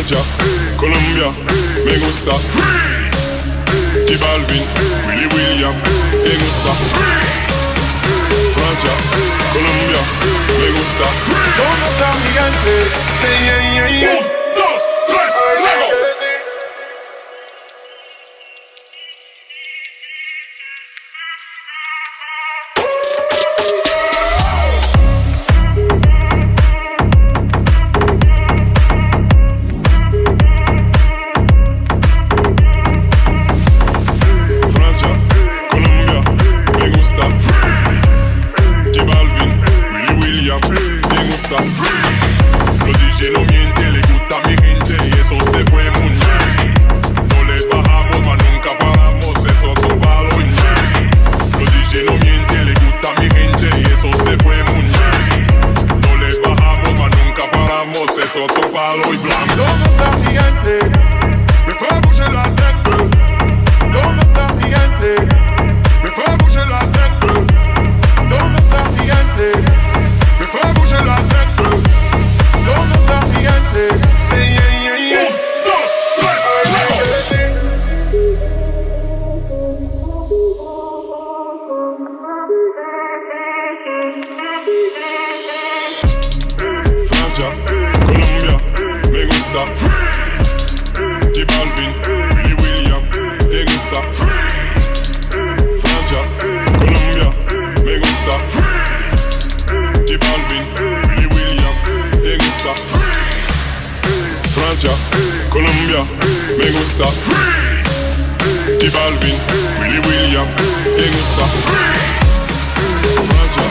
Francia, Colombia, me gusta. J Balvin, Willy William, me gusta. Francia, Colombia, me gusta. ¿Dónde está mi gigante? Say yeah, yeah, yeah. 1, 2, 3, luego. Los DJ no mienten, le gusta a mi gente y eso se fue muy nice. No le bajamos, mas nunca paramos, eso es palo y nice. Los DJ no mienten, le gusta a mi gente y eso se fue muy nice. No le bajamos, mas nunca paramos, eso es palo y blanco. ¿Dónde está mi gigante? Me fue a bouger la tête. ¿Dónde está mi gigante? Me fue a bouger la tête. ¿Dónde está mi gigante? Me fue a bouger la tête. ¿Dónde está mi gigante? Say yeah, yeah, yeah. 1, 2, 3, Francia, Colombia, me gusta. J Balvin, Willy William, te gusta. Francia, Colombia, me gusta. J Balvin, Willy William, te gusta. Francia, Colombia, me gusta. J Balvin, Willy William, te gusta. Francia,